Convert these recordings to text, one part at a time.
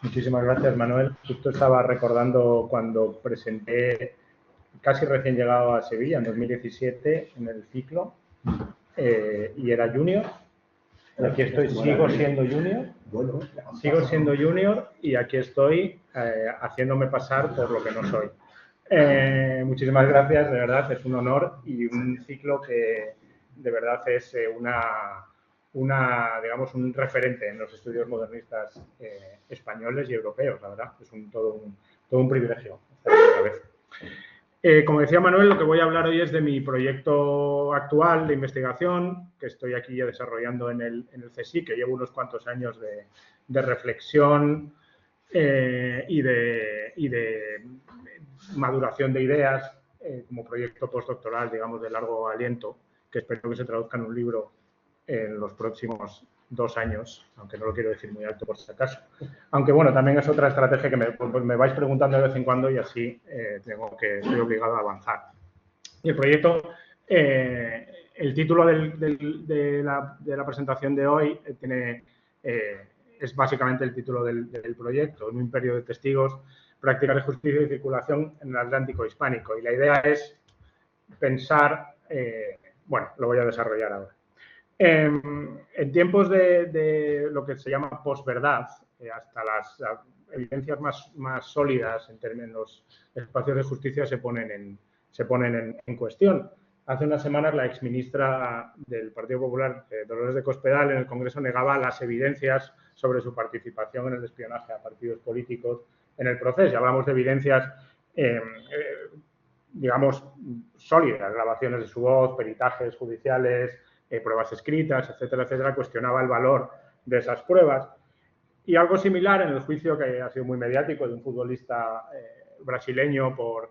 Muchísimas gracias, Manuel. Justo estaba recordando cuando presenté, casi recién llegado a Sevilla, en 2017, en el ciclo, y era junior. Y aquí estoy, sigo siendo junior y aquí estoy haciéndome pasar por lo que no soy. Muchísimas gracias, de verdad, es un honor y un ciclo que de verdad es digamos, un referente en los estudios modernistas españoles y europeos, la verdad, es todo un privilegio estar aquí otra vez. Como decía Manuel, lo que voy a hablar hoy es de mi proyecto actual de investigación, que estoy aquí ya desarrollando en el CSIC, que llevo unos cuantos años de reflexión y de maduración de ideas como proyecto postdoctoral, digamos, de largo aliento, que espero que se traduzca en un libro en los próximos 2 años, aunque no lo quiero decir muy alto por si acaso. Aunque, bueno, también es otra estrategia que me vais preguntando de vez en cuando y así estoy obligado a avanzar. Y el proyecto, el título de la presentación de hoy es básicamente el título del proyecto, Un imperio de testigos, prácticas de justicia y circulación en el Atlántico hispánico. Y la idea es pensar, bueno, lo voy a desarrollar ahora. En tiempos de lo que se llama posverdad, hasta las evidencias más sólidas en términos de espacios de justicia se ponen en cuestión. Hace unas semanas la exministra del Partido Popular, Dolores de Cospedal, en el Congreso negaba las evidencias sobre su participación en el espionaje a partidos políticos en el proceso. Hablamos de evidencias digamos, sólidas, grabaciones de su voz, peritajes judiciales, pruebas escritas, etcétera, etcétera, cuestionaba el valor de esas pruebas. Y algo similar en el juicio que ha sido muy mediático de un futbolista brasileño por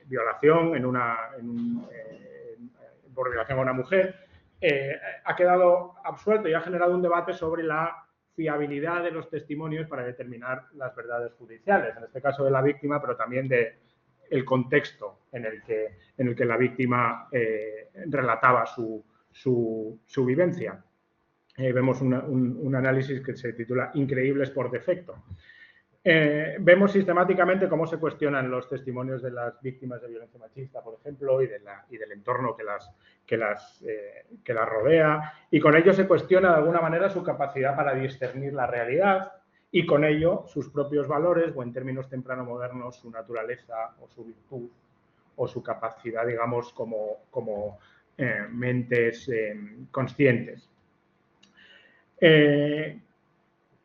violación por violación a una mujer, ha quedado absuelto y ha generado un debate sobre la fiabilidad de los testimonios para determinar las verdades judiciales, en este caso de la víctima, pero también el contexto en el que la víctima relataba su vivencia. Vemos un análisis que se titula Increíbles por defecto. Vemos sistemáticamente cómo se cuestionan los testimonios de las víctimas de violencia machista, por ejemplo, y del entorno que las rodea, y con ello se cuestiona de alguna manera su capacidad para discernir la realidad y con ello sus propios valores, o en términos temprano modernos, su naturaleza o su virtud o su capacidad, digamos, como mentes conscientes.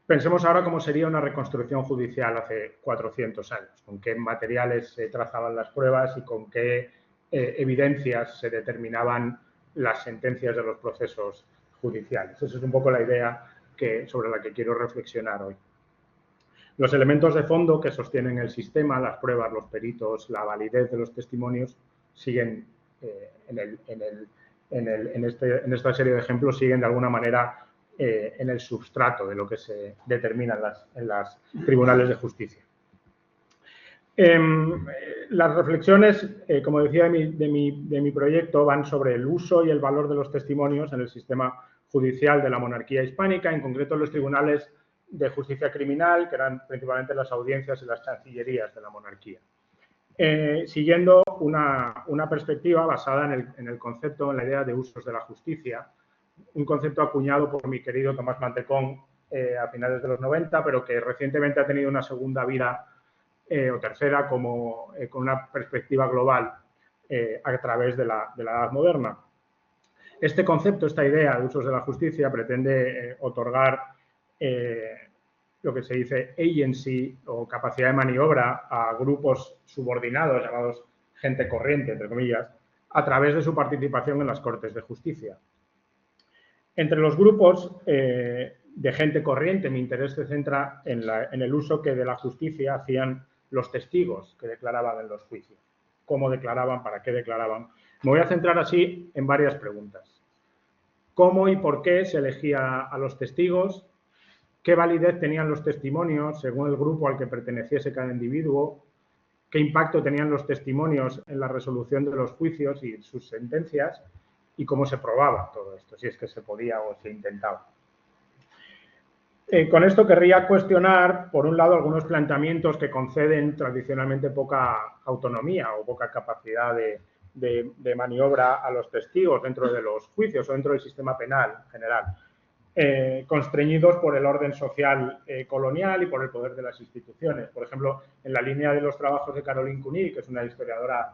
Pensemos ahora cómo sería una reconstrucción judicial hace 400 años, con qué materiales se trazaban las pruebas y con qué evidencias se determinaban las sentencias de los procesos judiciales. Esa es un poco la idea sobre la que quiero reflexionar hoy. Los elementos de fondo que sostienen el sistema, las pruebas, los peritos, la validez de los testimonios, siguen en esta serie de ejemplos, siguen de alguna manera en el substrato de lo que se determina en los tribunales de justicia. Las reflexiones, como decía, de mi proyecto van sobre el uso y el valor de los testimonios en el sistema judicial de la monarquía hispánica, en concreto en los tribunales de justicia criminal, que eran principalmente las audiencias y las chancillerías de la monarquía. Siguiendo una perspectiva basada en el concepto, en la idea de usos de la justicia, un concepto acuñado por mi querido Tomás Mantecón a finales de los 90, pero que recientemente ha tenido una segunda vida o tercera con una perspectiva global a través de la Edad Moderna. Este concepto, esta idea de usos de la justicia pretende otorgar lo que se dice agency o capacidad de maniobra a grupos subordinados llamados gente corriente, entre comillas, a través de su participación en las Cortes de Justicia. Entre los grupos de gente corriente, mi interés se centra en el uso que de la justicia hacían los testigos que declaraban en los juicios. ¿Cómo declaraban? ¿Para qué declaraban? Me voy a centrar así en varias preguntas. ¿Cómo y por qué se elegía a los testigos? ¿Qué validez tenían los testimonios según el grupo al que perteneciese cada individuo? ¿Qué impacto tenían los testimonios en la resolución de los juicios y sus sentencias? ¿Y cómo se probaba todo esto? Si es que se podía o se intentaba. Con esto querría cuestionar, por un lado, algunos planteamientos que conceden tradicionalmente poca autonomía o poca capacidad de maniobra a los testigos dentro de los juicios o dentro del sistema penal en general, constreñidos por el orden social colonial y por el poder de las instituciones. Por ejemplo, en la línea de los trabajos de Caroline Cuny, que es una historiadora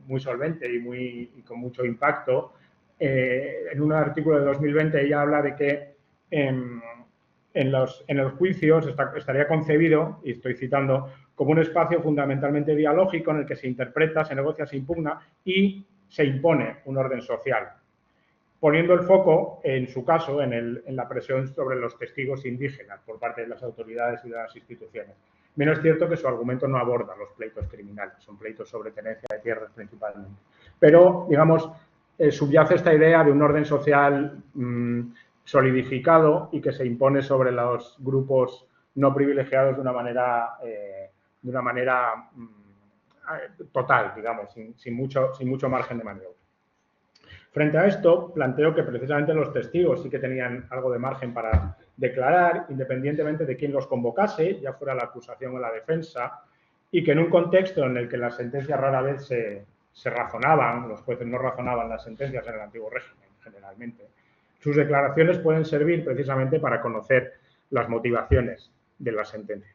muy solvente y con mucho impacto, en un artículo de 2020 ella habla de que en los juicios estaría concebido, y estoy citando, como un espacio fundamentalmente dialógico en el que se interpreta, se negocia, se impugna y se impone un orden social, poniendo el foco, en su caso, en la presión sobre los testigos indígenas por parte de las autoridades y de las instituciones. Bien, es cierto que su argumento no aborda los pleitos criminales, son pleitos sobre tenencia de tierras principalmente. Pero, digamos, subyace esta idea de un orden social solidificado y que se impone sobre los grupos no privilegiados de una manera total, digamos, sin mucho margen de maniobra. Frente a esto, planteo que precisamente los testigos sí que tenían algo de margen para declarar, independientemente de quién los convocase, ya fuera la acusación o la defensa, y que en un contexto en el que las sentencias rara vez se razonaban, los jueces no razonaban las sentencias en el antiguo régimen, generalmente, sus declaraciones pueden servir precisamente para conocer las motivaciones de la sentencia.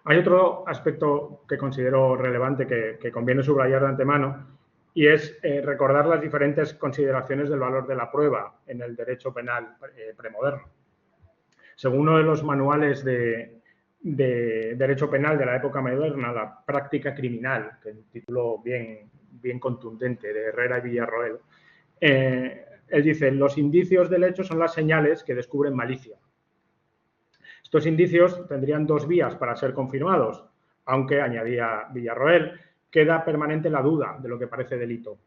Hay otro aspecto que considero relevante que conviene subrayar de antemano, y es recordar las diferentes consideraciones del valor de la prueba en el derecho penal premoderno. Según uno de los manuales de derecho penal de la época moderna, la práctica criminal, que es un título bien contundente, de Herrera y Villarroel, él dice: los indicios del hecho son las señales que descubren malicia. Estos indicios tendrían dos vías para ser confirmados, aunque, añadía Villarroel, queda permanente la duda de lo que parece delito.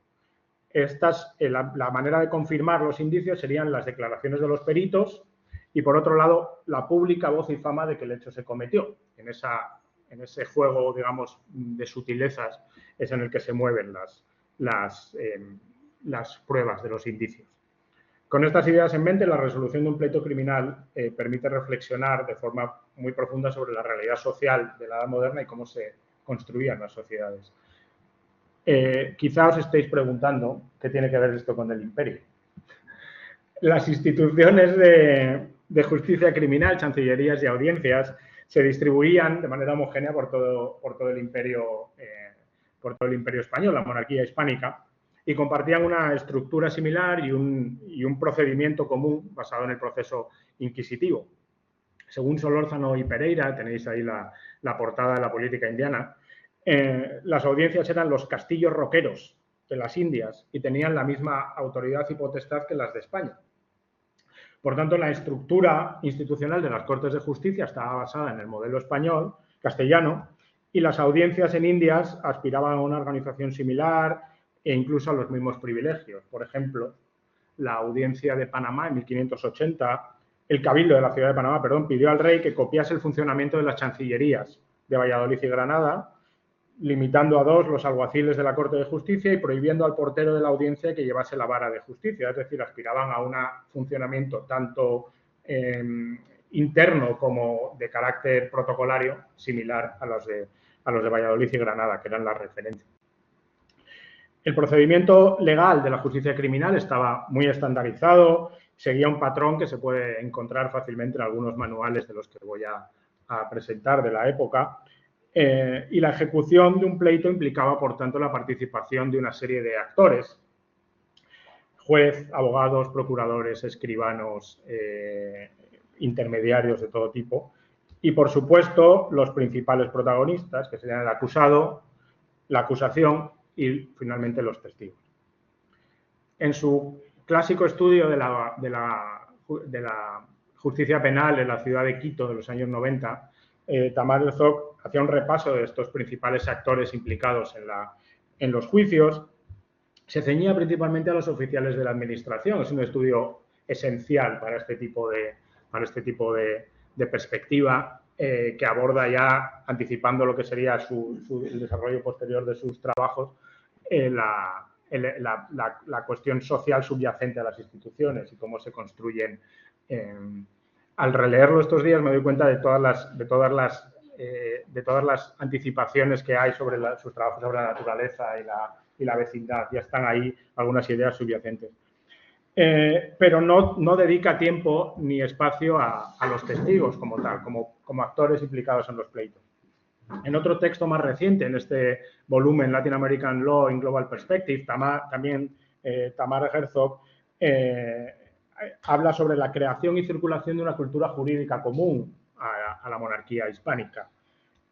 La manera de confirmar los indicios serían las declaraciones de los peritos y, por otro lado, la pública voz y fama de que el hecho se cometió. En ese juego, digamos, de sutilezas es en el que se mueven las pruebas de los indicios. Con estas ideas en mente, la resolución de un pleito criminal permite reflexionar de forma muy profunda sobre la realidad social de la edad moderna y cómo se construían las sociedades. Quizá os estéis preguntando qué tiene que ver esto con el imperio. Las instituciones de justicia criminal, chancillerías y audiencias se distribuían de manera homogénea por todo el imperio español, la monarquía hispánica, y compartían una estructura similar y un procedimiento común basado en el proceso inquisitivo. Según Solórzano y Pereira, tenéis ahí la portada de la política indiana, las audiencias eran los castillos roqueros de las Indias y tenían la misma autoridad y potestad que las de España. Por tanto, la estructura institucional de las Cortes de Justicia estaba basada en el modelo español, castellano, y las audiencias en Indias aspiraban a una organización similar e incluso a los mismos privilegios. Por ejemplo, la Audiencia de Panamá en 1580, el Cabildo de la ciudad de Panamá, pidió al rey que copiase el funcionamiento de las chancillerías de Valladolid y Granada, limitando a 2 los alguaciles de la Corte de Justicia y prohibiendo al portero de la audiencia que llevase la vara de justicia. Es decir, aspiraban a un funcionamiento tanto interno como de carácter protocolario, similar a los de Valladolid y Granada, que eran las referencias. El procedimiento legal de la justicia criminal estaba muy estandarizado, seguía un patrón que se puede encontrar fácilmente en algunos manuales de los que voy a presentar de la época, y la ejecución de un pleito implicaba, por tanto, la participación de una serie de actores: juez, abogados, procuradores, escribanos, intermediarios de todo tipo, y, por supuesto, los principales protagonistas, que serían el acusado, la acusación y, finalmente, los testigos. En su clásico estudio de la justicia penal en la ciudad de Quito de los años 90, Tamar Herzog hacía un repaso de estos principales actores implicados en los juicios. Se ceñía principalmente a los oficiales de la administración. Es un estudio esencial para este tipo de perspectiva, que aborda, ya anticipando lo que sería el desarrollo posterior de sus trabajos, la cuestión social subyacente a las instituciones y cómo se construyen al releerlo estos días me doy cuenta de todas las anticipaciones que hay sobre sus trabajos sobre la naturaleza y la vecindad. Ya están ahí algunas ideas subyacentes. Pero no dedica tiempo ni espacio a los testigos como tal, como actores implicados en los pleitos. En otro texto más reciente, en este volumen Latin American Law in Global Perspective, Tamara Herzog habla sobre la creación y circulación de una cultura jurídica común a la monarquía hispánica,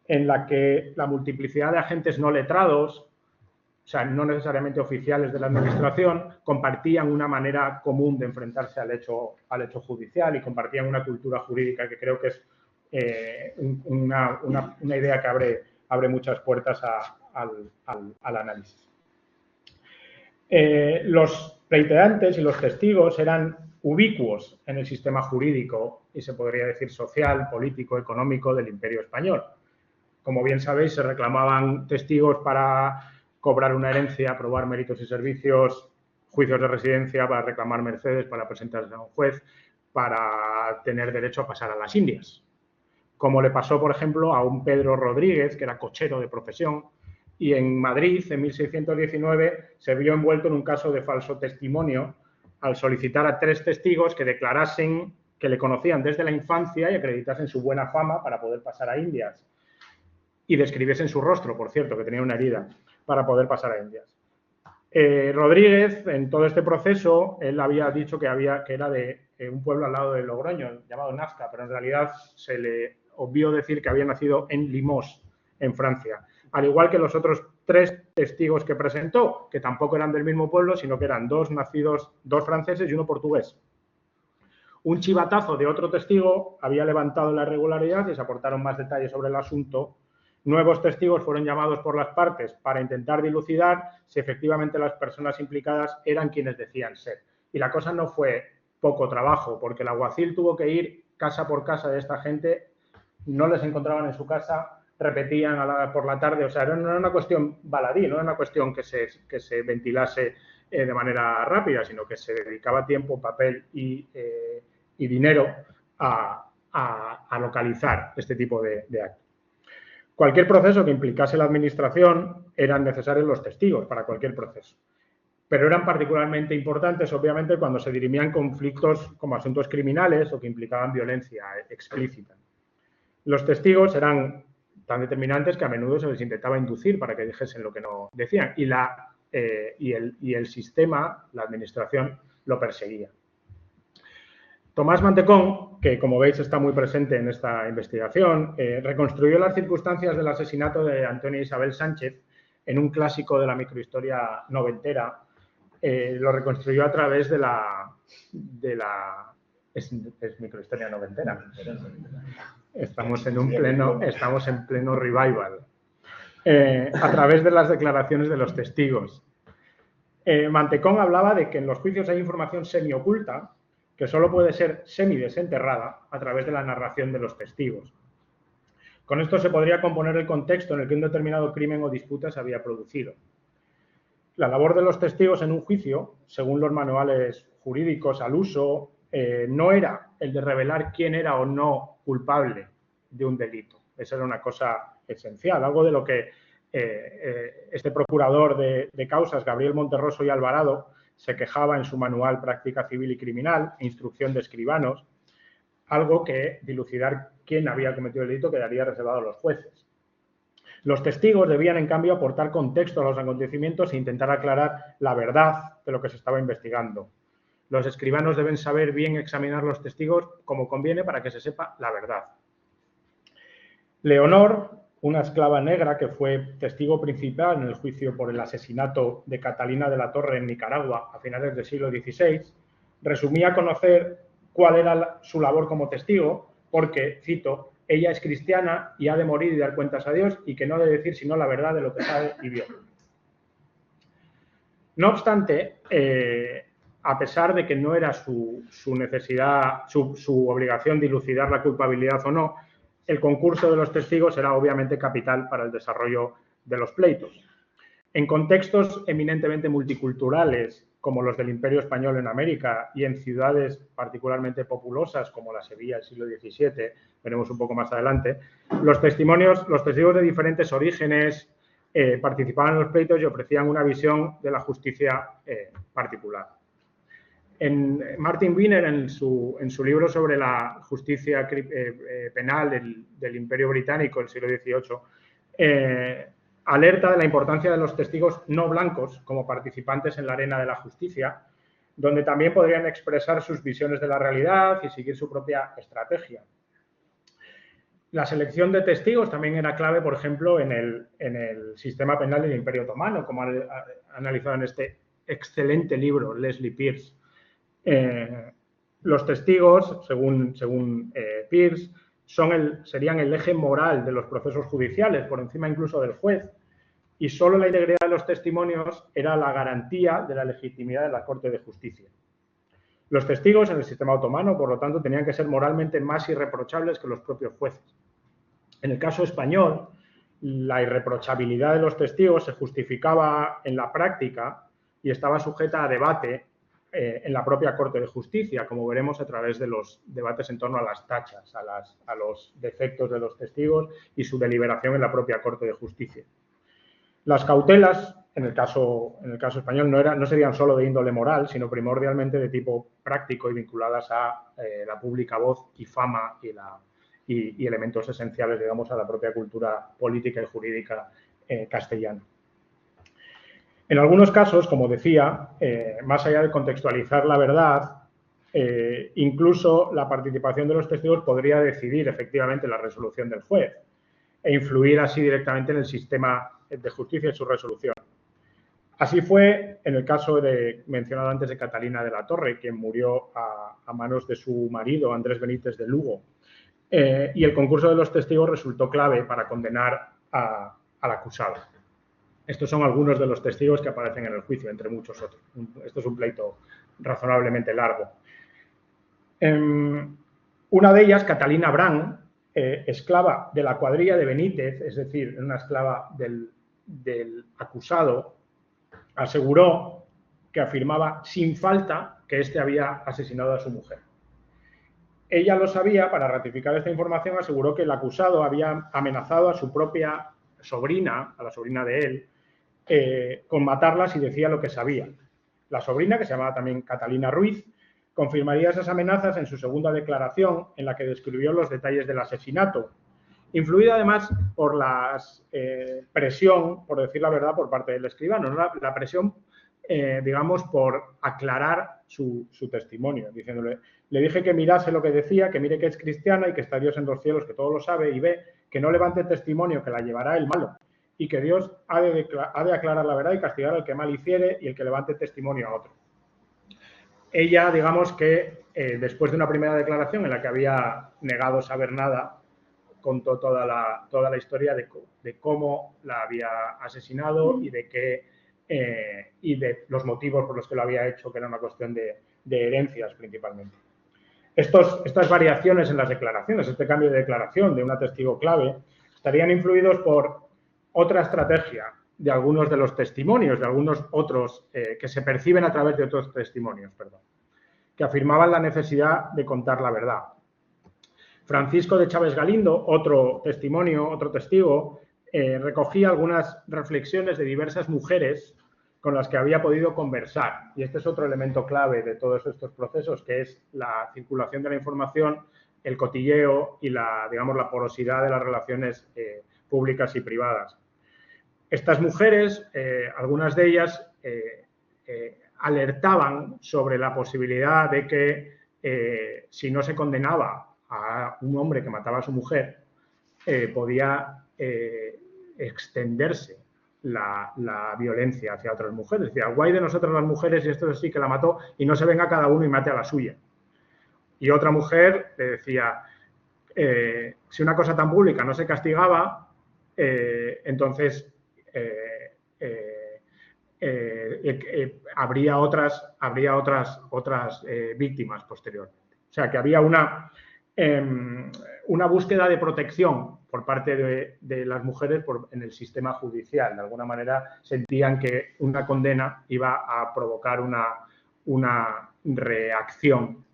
en la que la multiplicidad de agentes no letrados, o sea, no necesariamente oficiales de la administración, compartían una manera común de enfrentarse al hecho judicial y compartían una cultura jurídica que creo que es una idea que abre muchas puertas al análisis. Los pleiteantes y los testigos eran ubicuos en el sistema jurídico y se podría decir social, político, económico del Imperio Español. Como bien sabéis, se reclamaban testigos para cobrar una herencia, probar méritos y servicios, juicios de residencia, para reclamar mercedes, para presentarse a un juez, para tener derecho a pasar a las Indias. Como le pasó, por ejemplo, a un Pedro Rodríguez, que era cochero de profesión, y en Madrid, en 1619, se vio envuelto en un caso de falso testimonio al solicitar a 3 testigos que declarasen que le conocían desde la infancia y acreditasen su buena fama para poder pasar a Indias. Y describiesen su rostro, por cierto, que tenía una herida, para poder pasar a Indias. Rodríguez, en todo este proceso, él había dicho que era de un pueblo al lado de Logroño, llamado Nazca, pero en realidad se le obvió decir que había nacido en Limoges, en Francia. Al igual que los otros 3 testigos que presentó, que tampoco eran del mismo pueblo, sino que eran 2 franceses y 1 portugués. Un chivatazo de otro testigo había levantado la irregularidad y se aportaron más detalles sobre el asunto. Nuevos testigos fueron llamados por las partes para intentar dilucidar si efectivamente las personas implicadas eran quienes decían ser. Y la cosa no fue poco trabajo, porque el alguacil tuvo que ir casa por casa de esta gente, no les encontraban en su casa, repetían por la tarde, o sea, no era una cuestión baladí, no era una cuestión que se ventilase de manera rápida, sino que se dedicaba tiempo, papel y dinero a localizar este tipo de actos. Cualquier proceso que implicase la administración eran necesarios los testigos para cualquier proceso, pero eran particularmente importantes, obviamente, cuando se dirimían conflictos como asuntos criminales o que implicaban violencia explícita. Los testigos eran tan determinantes que a menudo se les intentaba inducir para que dijesen lo que no decían y el sistema, la administración, lo perseguía. Tomás Mantecón, que como veis está muy presente en esta investigación, reconstruyó las circunstancias del asesinato de Antonia Isabel Sánchez en un clásico de la microhistoria noventera. Lo reconstruyó a través de es microhistoria noventera. Estamos en pleno revival. A través de las declaraciones de los testigos. Mantecón hablaba de que en los juicios hay información semioculta que solo puede ser semidesenterrada a través de la narración de los testigos. Con esto se podría componer el contexto en el que un determinado crimen o disputa se había producido. La labor de los testigos en un juicio, según los manuales jurídicos al uso, no era el de revelar quién era o no culpable de un delito. Esa era una cosa esencial, algo de lo que este procurador de causas, Gabriel Monterroso y Alvarado, se quejaba en su manual Práctica Civil y Criminal e Instrucción de Escribanos, algo que dilucidar quién había cometido el delito quedaría reservado a los jueces. Los testigos debían, en cambio, aportar contexto a los acontecimientos e intentar aclarar la verdad de lo que se estaba investigando. Los escribanos deben saber bien examinar los testigos como conviene para que se sepa la verdad. Leonor, una esclava negra que fue testigo principal en el juicio por el asesinato de Catalina de la Torre en Nicaragua a finales del siglo XVI, resumía conocer cuál era su labor como testigo porque, cito, ella es cristiana y ha de morir y dar cuentas a Dios y que no debe decir sino la verdad de lo que sabe y vio. No obstante, a pesar de que no era su necesidad, su obligación dilucidar la culpabilidad o no, el concurso de los testigos era obviamente capital para el desarrollo de los pleitos. En contextos eminentemente multiculturales, como los del Imperio Español en América y en ciudades particularmente populosas como la Sevilla del siglo XVII, veremos un poco más adelante, los testigos de diferentes orígenes participaban en los pleitos y ofrecían una visión de la justicia particular. Martin Wiener, en su libro sobre la justicia penal del Imperio Británico del siglo XVIII, alerta de la importancia de los testigos no blancos como participantes en la arena de la justicia, donde también podrían expresar sus visiones de la realidad y seguir su propia estrategia. La selección de testigos también era clave, por ejemplo, en el sistema penal del Imperio Otomano, como ha analizado en este excelente libro Leslie Pierce. Los testigos, según Pierce, serían el eje moral de los procesos judiciales, por encima incluso del juez, y solo la integridad de los testimonios era la garantía de la legitimidad de la Corte de Justicia. Los testigos en el sistema otomano, por lo tanto, tenían que ser moralmente más irreprochables que los propios jueces. En el caso español, la irreprochabilidad de los testigos se justificaba en la práctica y estaba sujeta a debate en la propia Corte de Justicia, como veremos a través de los debates en torno a las tachas, a los defectos de los testigos y su deliberación en la propia Corte de Justicia. Las cautelas, en el caso español, no serían solo de índole moral, sino primordialmente de tipo práctico y vinculadas a la pública voz y fama y elementos esenciales, digamos, a la propia cultura política y jurídica castellana. En algunos casos, como decía, más allá de contextualizar la verdad, incluso la participación de los testigos podría decidir efectivamente la resolución del juez e influir así directamente en el sistema de justicia y su resolución. Así fue en el caso mencionado antes de Catalina de la Torre, quien murió a manos de su marido, Andrés Benítez de Lugo, y el concurso de los testigos resultó clave para condenar al acusado. Estos son algunos de los testigos que aparecen en el juicio, entre muchos otros. Esto es un pleito razonablemente largo. Una de ellas, Catalina Brand, esclava de la cuadrilla de Benítez, es decir, una esclava del acusado, aseguró que afirmaba sin falta que éste había asesinado a su mujer. Ella lo sabía. Para ratificar esta información, aseguró que el acusado había amenazado a su propia sobrina, a la sobrina de él, con matarla si decía lo que sabía. La sobrina, que se llamaba también Catalina Ruiz, confirmaría esas amenazas en su segunda declaración, en la que describió los detalles del asesinato, influida además por la presión, por decir la verdad, por parte del escribano, ¿no? La presión, digamos, por aclarar su testimonio, diciéndole: le dije que mirase lo que decía, que mire que es cristiana y que está Dios en los cielos, que todo lo sabe y ve, que no levante testimonio, que la llevará el malo, y que Dios ha de aclarar la verdad y castigar al que mal hiciere y el que levante testimonio a otro. Ella, digamos que después de una primera declaración en la que había negado saber nada, contó toda la historia de cómo la había asesinado y de los motivos por los que lo había hecho, que era una cuestión de herencias principalmente. Estas variaciones en las declaraciones, este cambio de declaración de una testigo clave, estarían influidos por otra estrategia de algunos de los testimonios, de algunos otros que se perciben a través de otros testimonios, que afirmaban la necesidad de contar la verdad. Francisco de Chaves Galindo, otro testigo, recogía algunas reflexiones de diversas mujeres con las que había podido conversar. Y este es otro elemento clave de todos estos procesos, que es la circulación de la información, el cotilleo y la porosidad de las relaciones públicas y privadas. Estas mujeres, algunas de ellas, alertaban sobre la posibilidad de que si no se condenaba a un hombre que mataba a su mujer, podía extenderse la violencia hacia otras mujeres. Decía: guay de nosotras las mujeres, y esto sí que la mató, y no se venga cada uno y mate a la suya. Y otra mujer le decía: si una cosa tan pública no se castigaba, entonces habría otras víctimas posteriormente. O sea, que había una búsqueda de protección por parte de las mujeres en el sistema judicial. De alguna manera sentían que una condena iba a provocar una reacción,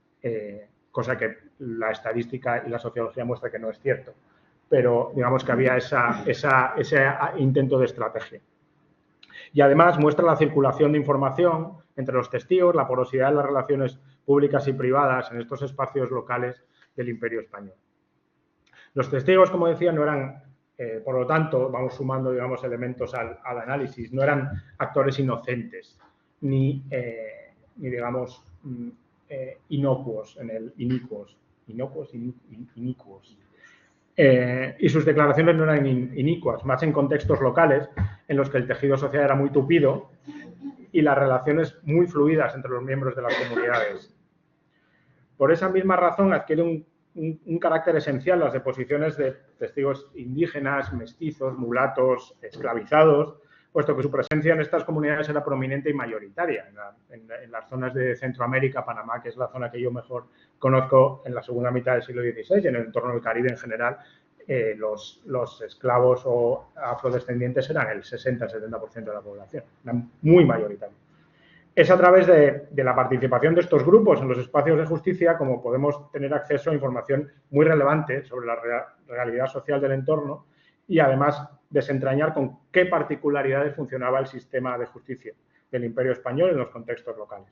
cosa que la estadística y la sociología muestra que no es cierto. Pero digamos que había ese intento de estrategia. Y además muestra la circulación de información entre los testigos, la porosidad de las relaciones públicas y privadas en estos espacios locales del Imperio Español. Los testigos, como decía, no eran, por lo tanto, vamos sumando, digamos, elementos al análisis, no eran actores inocentes, ni digamos, inocuos, inicuos. Y sus declaraciones no eran inicuas, más en contextos locales en los que el tejido social era muy tupido y las relaciones muy fluidas entre los miembros de las comunidades. Por esa misma razón adquiere un carácter esencial las deposiciones de testigos indígenas, mestizos, mulatos, esclavizados, puesto que su presencia en estas comunidades era prominente y mayoritaria. En las zonas de Centroamérica, Panamá, que es la zona que yo mejor conozco en la segunda mitad del siglo XVI, y en el entorno del Caribe en general, los esclavos o afrodescendientes eran el 60-70% de la población, eran muy mayoritarios. Es a través de la participación de estos grupos en los espacios de justicia como podemos tener acceso a información muy relevante sobre la realidad social del entorno y además desentrañar con qué particularidades funcionaba el sistema de justicia del Imperio Español en los contextos locales.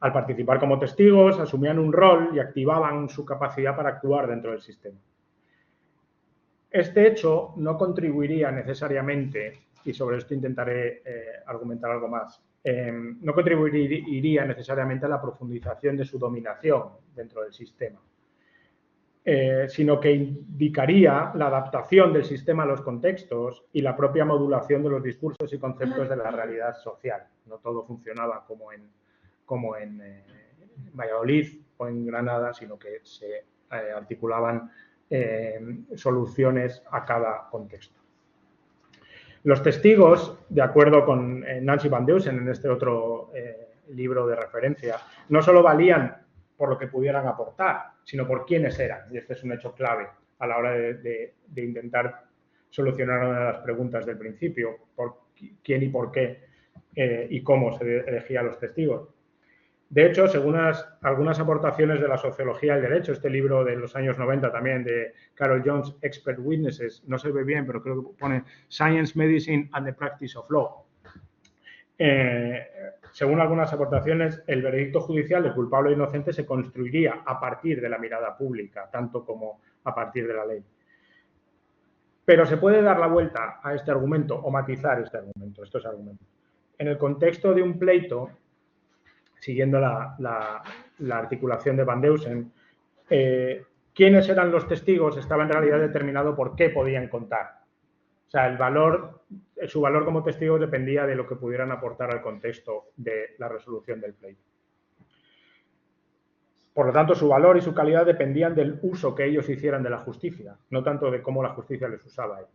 Al participar como testigos, asumían un rol y activaban su capacidad para actuar dentro del sistema. Este hecho no contribuiría necesariamente, y sobre esto intentaré argumentar algo más, no contribuiría necesariamente a la profundización de su dominación dentro del sistema, sino que indicaría la adaptación del sistema a los contextos y la propia modulación de los discursos y conceptos de la realidad social. No todo funcionaba como en Valladolid o en Granada, sino que se articulaban soluciones a cada contexto. Los testigos, de acuerdo con Nancy Van Deusen en este otro libro de referencia, no solo valían por lo que pudieran aportar, sino por quiénes eran. Y este es un hecho clave a la hora de intentar solucionar una de las preguntas del principio, por quién y por qué y cómo se elegía a los testigos. De hecho, según algunas aportaciones de la sociología del derecho, este libro de los años 90 también de Carol Jones, Expert Witnesses, no se ve bien, pero creo que pone Science, Medicine and the Practice of Law. Según algunas aportaciones, el veredicto judicial de culpable o inocente se construiría a partir de la mirada pública, tanto como a partir de la ley. Pero se puede dar la vuelta a este argumento o matizar estos argumentos. En el contexto de un pleito, siguiendo la articulación de Van Deusen, quiénes eran los testigos estaba en realidad determinado por qué podían contar. O sea, su valor como testigos dependía de lo que pudieran aportar al contexto de la resolución del pleito. Por lo tanto, su valor y su calidad dependían del uso que ellos hicieran de la justicia, no tanto de cómo la justicia les usaba a ellos.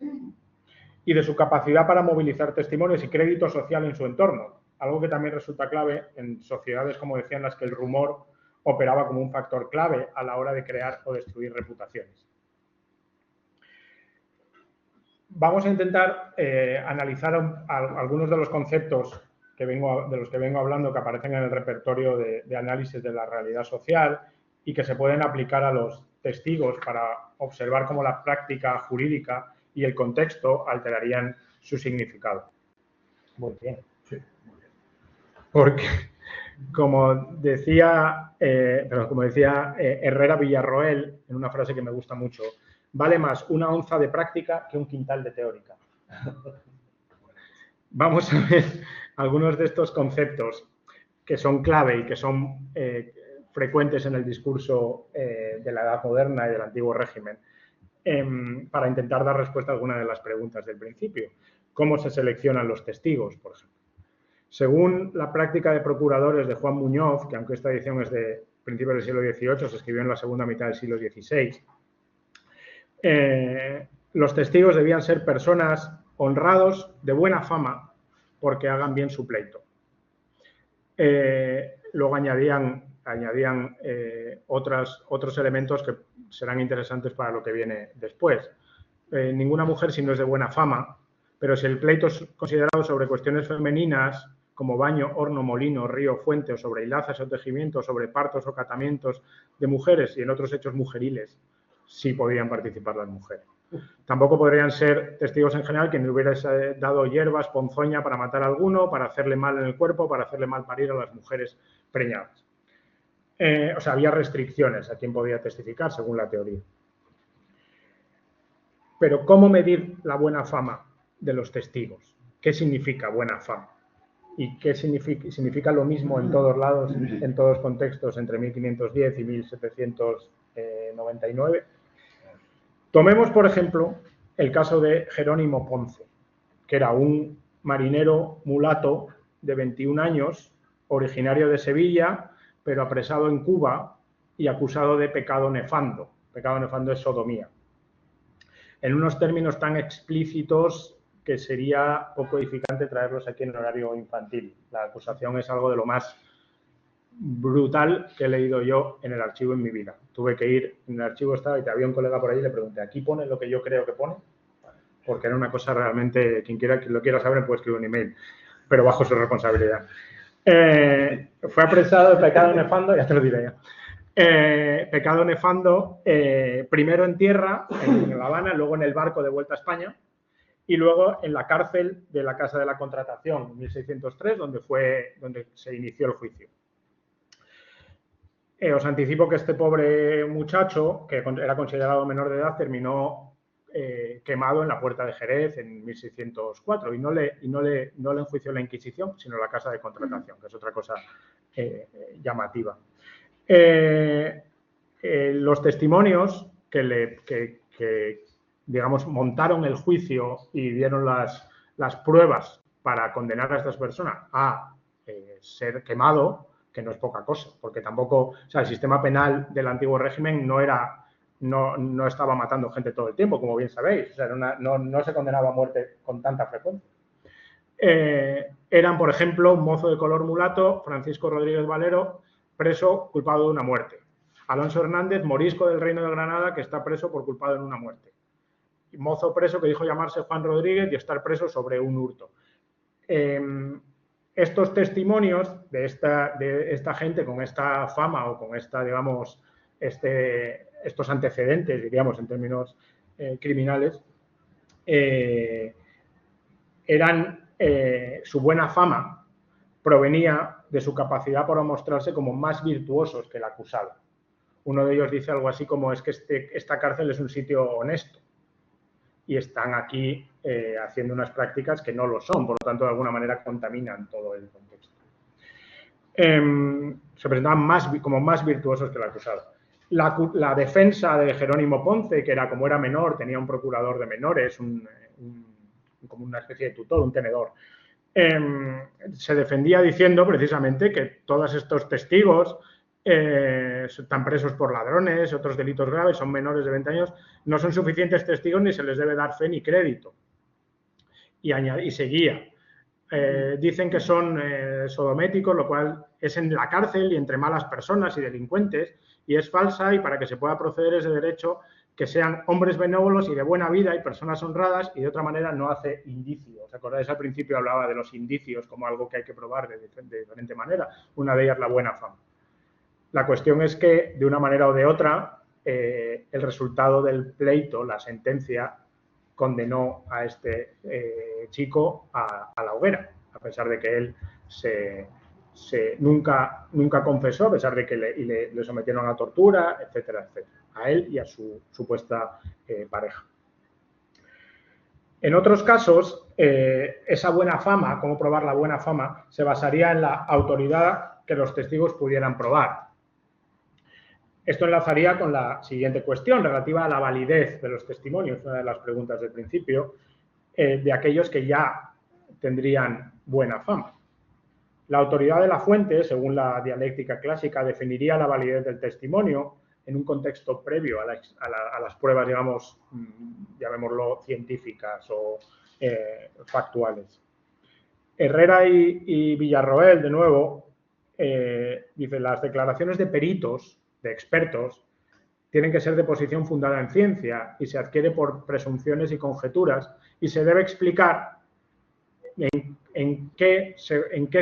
Y de su capacidad para movilizar testimonios y crédito social en su entorno, algo que también resulta clave en sociedades, como decía, en las que el rumor operaba como un factor clave a la hora de crear o destruir reputaciones. Vamos a intentar analizar algunos de los conceptos de los que vengo hablando, que aparecen en el repertorio de análisis de la realidad social y que se pueden aplicar a los testigos para observar cómo la práctica jurídica y el contexto alterarían su significado. Muy bien. Sí, muy bien. Porque, como decía Herrera Villarroel, en una frase que me gusta mucho, vale más una onza de práctica que un quintal de teórica. Vamos a ver algunos de estos conceptos que son clave y que son frecuentes en el discurso de la Edad Moderna y del Antiguo Régimen, para intentar dar respuesta a alguna de las preguntas del principio. ¿Cómo se seleccionan los testigos, por ejemplo? Según la práctica de procuradores de Juan Muñoz, que aunque esta edición es de principios del siglo XVIII, se escribió en la segunda mitad del siglo XVI, los testigos debían ser personas honrados, de buena fama, porque hagan bien su pleito. Luego añadían otros elementos serán interesantes para lo que viene después. Ninguna mujer si no es de buena fama, pero si el pleito es considerado sobre cuestiones femeninas, como baño, horno, molino, río, fuente, o sobre hilazas o tejimientos, sobre partos o catamientos de mujeres y en otros hechos mujeriles, sí podrían participar las mujeres. Tampoco podrían ser testigos en general quien hubiera dado hierbas, ponzoña para matar a alguno, para hacerle mal en el cuerpo, para hacerle mal parir a las mujeres preñadas. O sea, había restricciones a quién podía testificar, según la teoría. Pero, ¿cómo medir la buena fama de los testigos? ¿Qué significa buena fama? ¿Y qué significa lo mismo en todos lados, en todos los contextos, entre 1510 y 1799? Tomemos, por ejemplo, el caso de Jerónimo Ponce, que era un marinero mulato de 21 años, originario de Sevilla, pero apresado en Cuba y acusado de pecado nefando. Pecado nefando es sodomía. En unos términos tan explícitos que sería poco edificante traerlos aquí en horario infantil. La acusación es algo de lo más brutal que he leído yo en el archivo en mi vida. Tuve que ir, en el archivo estaba y había un colega por ahí y le pregunté, ¿aquí pone lo que yo creo que pone? Porque era una cosa realmente, quien lo quiera saber puede escribir un email, pero bajo su responsabilidad. Fue apresado de pecado nefando, ya te lo diré ya. Pecado nefando, primero en tierra, en La Habana, luego en el barco de vuelta a España y luego en la cárcel de la Casa de la Contratación, en 1603, donde se inició el juicio. Os anticipo que este pobre muchacho, que era considerado menor de edad, terminó quemado en la Puerta de Jerez en 1604 y no le enjuició la Inquisición, sino la Casa de Contratación, que es otra cosa llamativa. Los testimonios que digamos, montaron el juicio y dieron las pruebas para condenar a estas personas a ser quemado, que no es poca cosa, porque tampoco, o sea, el sistema penal del antiguo régimen no estaba matando gente todo el tiempo, como bien sabéis, o sea, no se condenaba a muerte con tanta frecuencia. Eran, por ejemplo, un mozo de color mulato, Francisco Rodríguez Valero, preso culpado de una muerte. Alonso Hernández, morisco del Reino de Granada, que está preso por culpado en una muerte. Mozo preso que dijo llamarse Juan Rodríguez y estar preso sobre un hurto. Estos testimonios de esta gente con esta fama o con esta, digamos, estos antecedentes, diríamos, en términos criminales, su buena fama provenía de su capacidad para mostrarse como más virtuosos que el acusado. Uno de ellos dice algo así como es que esta cárcel es un sitio honesto y están aquí haciendo unas prácticas que no lo son, por lo tanto, de alguna manera contaminan todo el contexto. Se presentaban como más virtuosos que el acusado. La defensa de Jerónimo Ponce, que como era menor, tenía un procurador de menores, como una especie de tutor, un tenedor, se defendía diciendo precisamente que todos estos testigos están presos por ladrones, otros delitos graves, son menores de 20 años, no son suficientes testigos ni se les debe dar fe ni crédito. Y seguía. Dicen que son sodométicos, lo cual es en la cárcel y entre malas personas y delincuentes, y es falsa, y para que se pueda proceder es de derecho que sean hombres benévolos y de buena vida y personas honradas, y de otra manera no hace indicios. ¿Os acordáis? Al principio hablaba de los indicios como algo que hay que probar de diferente manera. Una de ellas la buena fama. La cuestión es que, de una manera o de otra, el resultado del pleito, la sentencia, condenó a este chico a la hoguera, a pesar de que él nunca confesó, a pesar de que le sometieron a tortura, etcétera, etcétera, a él y a su supuesta pareja. En otros casos, esa buena fama, cómo probar la buena fama, se basaría en la autoridad que los testigos pudieran probar. Esto enlazaría con la siguiente cuestión relativa a la validez de los testimonios, una de las preguntas del principio, de aquellos que ya tendrían buena fama. La autoridad de la fuente, según la dialéctica clásica, definiría la validez del testimonio en un contexto previo a las pruebas, digamos, llamémoslo científicas o factuales. Herrera y Villarroel, de nuevo, dice, las declaraciones de peritos, de expertos, tienen que ser de posición fundada en ciencia y se adquiere por presunciones y conjeturas y se debe explicar en qué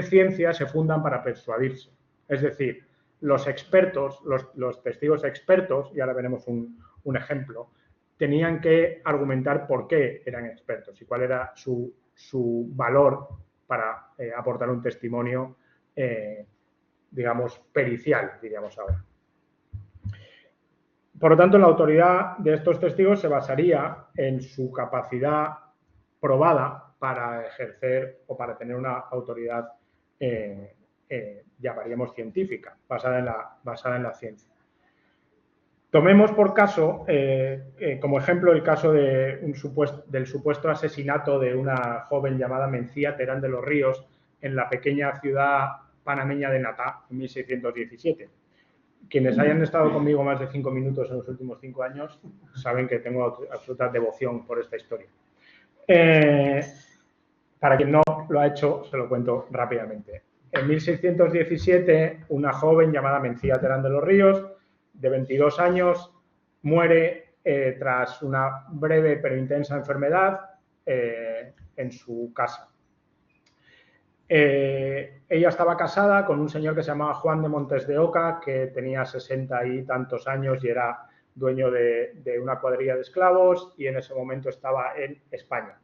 ciencia se fundan para persuadirse. Es decir, los expertos, los testigos expertos, y ahora veremos un ejemplo, tenían que argumentar por qué eran expertos y cuál era su valor para aportar un testimonio, digamos, pericial, diríamos ahora. Por lo tanto, la autoridad de estos testigos se basaría en su capacidad probada para ejercer o para tener una autoridad, llamaríamos científica, basada en la ciencia. Tomemos por caso, como ejemplo, el caso del supuesto asesinato de una joven llamada Mencía Terán de los Ríos en la pequeña ciudad panameña de Natá, en 1617. Quienes hayan estado conmigo más de 5 minutos en los últimos 5 años saben que tengo absoluta devoción por esta historia. Para quien no lo ha hecho, se lo cuento rápidamente. En 1617, una joven llamada Mencía Terán de los Ríos, de 22 años, muere tras una breve pero intensa enfermedad en su casa. Ella estaba casada con un señor que se llamaba Juan de Montes de Oca, que tenía 60 y tantos años y era dueño de una cuadrilla de esclavos, y en ese momento estaba en España.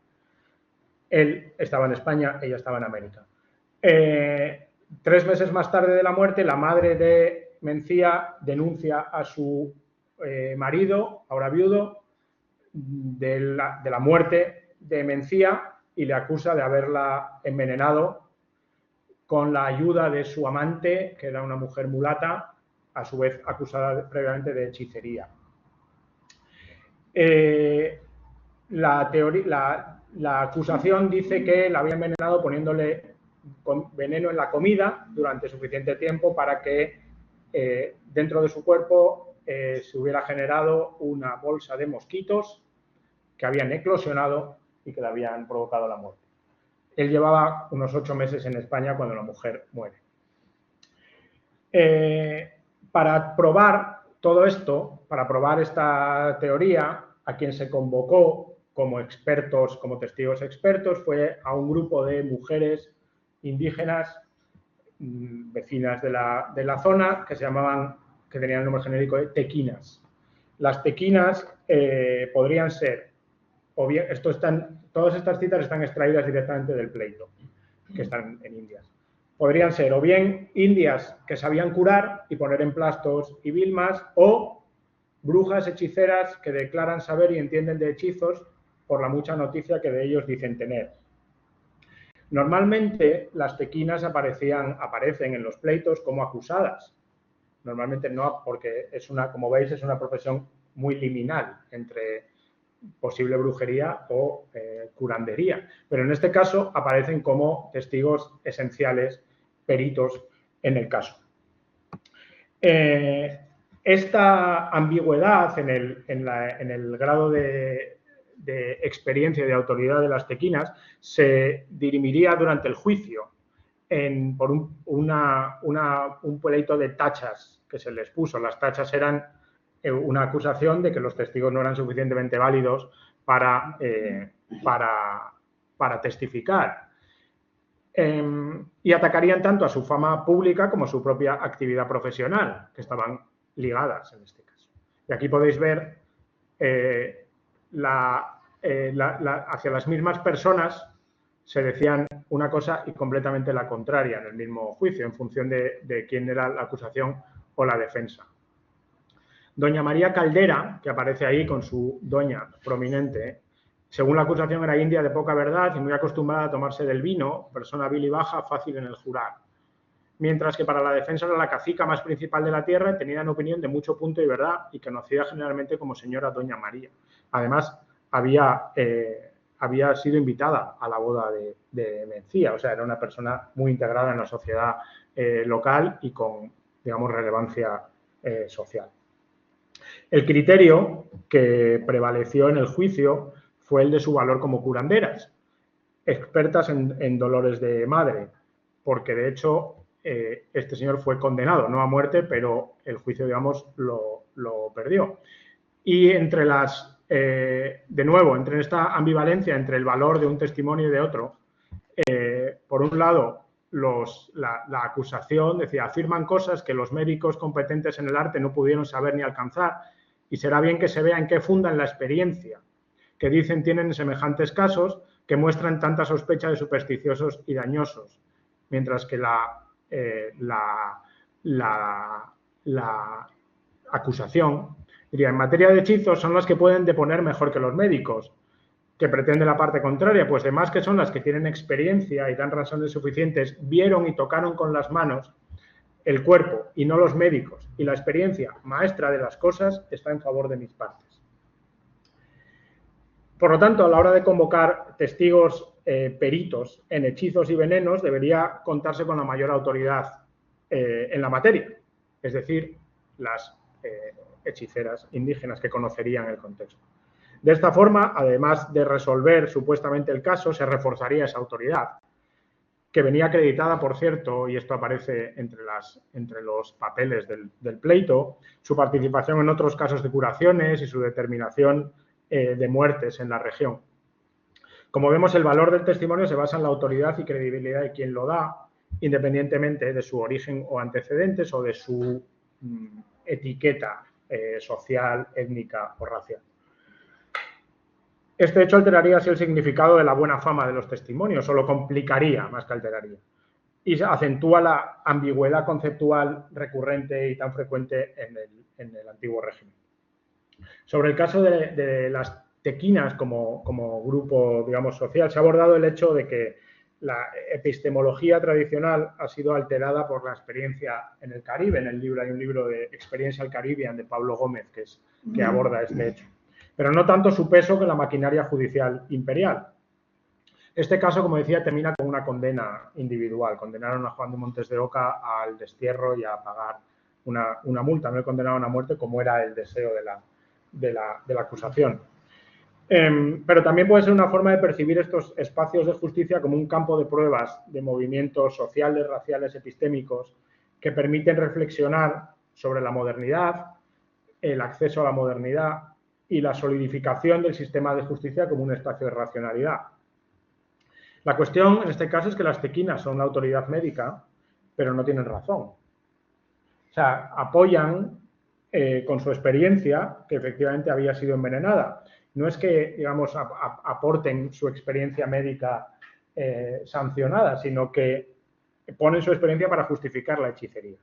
Él estaba en España, ella estaba en América. 3 meses más tarde de la muerte, la madre de Mencía denuncia a su marido, ahora viudo, de la muerte de Mencía y le acusa de haberla envenenado con la ayuda de su amante, que era una mujer mulata, a su vez acusada previamente de hechicería. La acusación dice que la había envenenado poniéndole veneno en la comida durante suficiente tiempo para que dentro de su cuerpo se hubiera generado una bolsa de mosquitos que habían eclosionado y que le habían provocado la muerte. Él llevaba unos 8 meses en España cuando la mujer muere. Para probar todo esto, para probar esta teoría, a quien se convocó como expertos, como testigos expertos, fue a un grupo de mujeres indígenas vecinas de la zona que tenían el nombre genérico de tequinas. Las tequinas podrían ser, o bien, todas estas citas están extraídas directamente del pleito, que están en Indias. Podrían ser o bien indias que sabían curar y poner emplastos y vilmas, o brujas hechiceras que declaran saber y entienden de hechizos por la mucha noticia que de ellos dicen tener. Normalmente las tequinas aparecen en los pleitos como acusadas. Normalmente no, porque como veis, es una profesión muy liminal entre posible brujería o curandería. Pero en este caso aparecen como testigos esenciales, peritos en el caso. Esta ambigüedad en el grado de experiencia y de autoridad de las tequinas se dirimiría durante el juicio por un pleito de tachas que se les puso. Las tachas eran una acusación de que los testigos no eran suficientemente válidos para testificar. Y atacarían tanto a su fama pública como a su propia actividad profesional, que estaban ligadas en este caso. Y aquí podéis ver hacia las mismas personas se decían una cosa y completamente la contraria en el mismo juicio, en función de quién era la acusación o la defensa. Doña María Caldera, que aparece ahí con su doña prominente, según la acusación era india de poca verdad y muy acostumbrada a tomarse del vino, persona vil y baja, fácil en el jurar. Mientras que para la defensa era la cacica más principal de la tierra, tenían opinión de mucho punto y verdad y conocida generalmente como señora Doña María. Además, había sido invitada a la boda de Mencía, o sea, era una persona muy integrada en la sociedad local y con, digamos, relevancia social. El criterio que prevaleció en el juicio fue el de su valor como curanderas, expertas en dolores de madre, porque de hecho este señor fue condenado, no a muerte, pero el juicio, digamos, lo lo perdió. Y entre de nuevo, entre esta ambivalencia entre el valor de un testimonio y de otro, por un lado, la acusación decía, afirman cosas que los médicos competentes en el arte no pudieron saber ni alcanzar, y será bien que se vea en qué fundan la experiencia que dicen tienen en semejantes casos que muestran tanta sospecha de supersticiosos y dañosos, mientras que la acusación diría, en materia de hechizos son las que pueden deponer mejor que los médicos, que pretende la parte contraria, pues demás que son las que tienen experiencia y dan razones suficientes, vieron y tocaron con las manos el cuerpo y no los médicos, y la experiencia maestra de las cosas está en favor de mis partes. Por lo tanto, a la hora de convocar testigos peritos en hechizos y venenos, debería contarse con la mayor autoridad en la materia, es decir, las hechiceras indígenas que conocerían el contexto. De esta forma, además de resolver supuestamente el caso, se reforzaría esa autoridad, que venía acreditada, por cierto, y esto aparece entre los papeles del pleito, su participación en otros casos de curaciones y su determinación de muertes en la región. Como vemos, el valor del testimonio se basa en la autoridad y credibilidad de quien lo da, independientemente de su origen o antecedentes o de su etiqueta social, étnica o racial. Este hecho alteraría así el significado de la buena fama de los testimonios, o lo complicaría más que alteraría, y acentúa la ambigüedad conceptual recurrente y tan frecuente en el antiguo régimen. Sobre el caso de las tequinas como grupo, digamos, social, se ha abordado el hecho de que la epistemología tradicional ha sido alterada por la experiencia en el Caribe. En el libro hay un libro de Experiencia al Caribbean de Pablo Gómez que aborda este hecho. Pero no tanto su peso que la maquinaria judicial imperial. Este caso, como decía, termina con una condena individual. Condenaron a Juan de Montes de Oca al destierro y a pagar una multa. No le condenaron a muerte como era el deseo de la acusación. Pero también puede ser una forma de percibir estos espacios de justicia como un campo de pruebas de movimientos sociales, raciales, epistémicos que permiten reflexionar sobre la modernidad, el acceso a la modernidad y la solidificación del sistema de justicia como un espacio de racionalidad. La cuestión en este caso es que las tequinas son una autoridad médica, pero no tienen razón. O sea, apoyan con su experiencia que efectivamente había sido envenenada. No es que, digamos, aporten su experiencia médica sancionada, sino que ponen su experiencia para justificar la hechicería.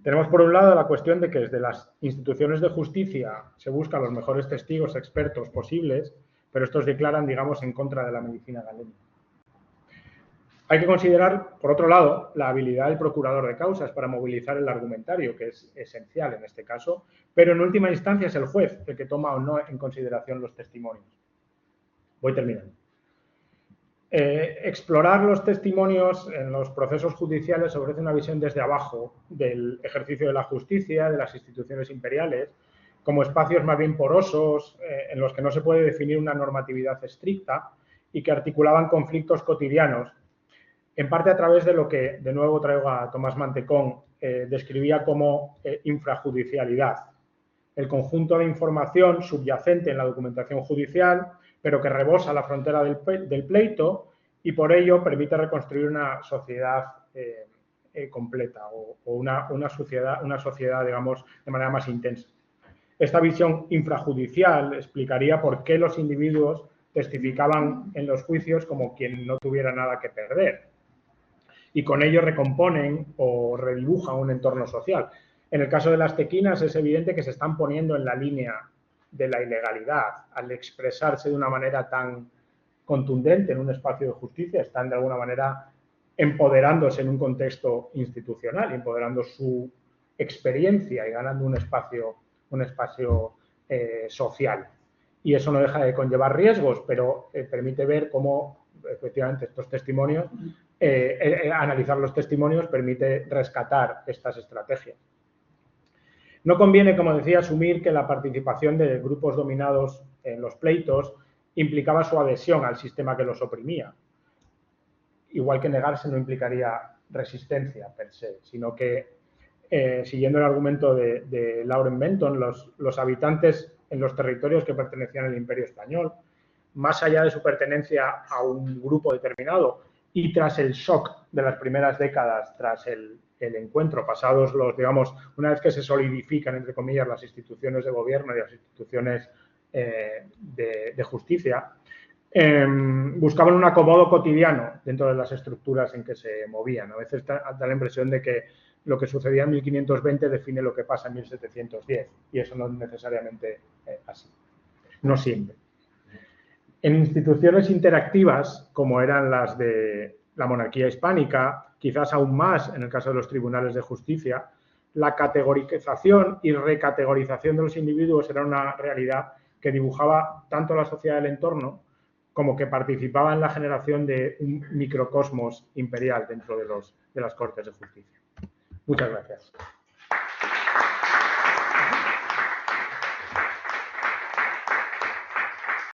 Tenemos, por un lado, la cuestión de que desde las instituciones de justicia se buscan los mejores testigos expertos posibles, pero estos declaran, digamos, en contra de la medicina galénica. Hay que considerar, por otro lado, la habilidad del procurador de causas para movilizar el argumentario, que es esencial en este caso, pero en última instancia es el juez el que toma o no en consideración los testimonios. Voy terminando. Explorar los testimonios en los procesos judiciales ofrece una visión desde abajo del ejercicio de la justicia, de las instituciones imperiales, como espacios más bien porosos en los que no se puede definir una normatividad estricta y que articulaban conflictos cotidianos, en parte a través de lo que, de nuevo traigo a Tomás Mantecón, describía como infrajudicialidad, el conjunto de información subyacente en la documentación judicial, pero que rebosa la frontera del pleito y por ello permite reconstruir una sociedad completa o una sociedad, digamos, de manera más intensa. Esta visión infrajudicial explicaría por qué los individuos testificaban en los juicios como quien no tuviera nada que perder y con ello recomponen o redibujan un entorno social. En el caso de las tequinas es evidente que se están poniendo en la línea de la ilegalidad al expresarse de una manera tan contundente en un espacio de justicia, están de alguna manera empoderándose en un contexto institucional, empoderando su experiencia y ganando un espacio social. Y eso no deja de conllevar riesgos, pero permite ver cómo efectivamente estos testimonios, analizar los testimonios permite rescatar estas estrategias. No conviene, como decía, asumir que la participación de grupos dominados en los pleitos implicaba su adhesión al sistema que los oprimía. Igual que negarse no implicaría resistencia per se, sino que siguiendo el argumento de Lauren Benton, los habitantes en los territorios que pertenecían al Imperio Español, más allá de su pertenencia a un grupo determinado y tras el shock de las primeras décadas, tras el encuentro, pasados digamos, una vez que se solidifican, entre comillas, las instituciones de gobierno y las instituciones de justicia, buscaban un acomodo cotidiano dentro de las estructuras en que se movían. A veces da la impresión de que lo que sucedía en 1520 define lo que pasa en 1710 y eso no es necesariamente así, no siempre. En instituciones interactivas, como eran las de la monarquía hispánica, quizás aún más en el caso de los tribunales de justicia, la categorización y recategorización de los individuos era una realidad que dibujaba tanto la sociedad del entorno como que participaba en la generación de un microcosmos imperial dentro de las Cortes de Justicia. Muchas gracias.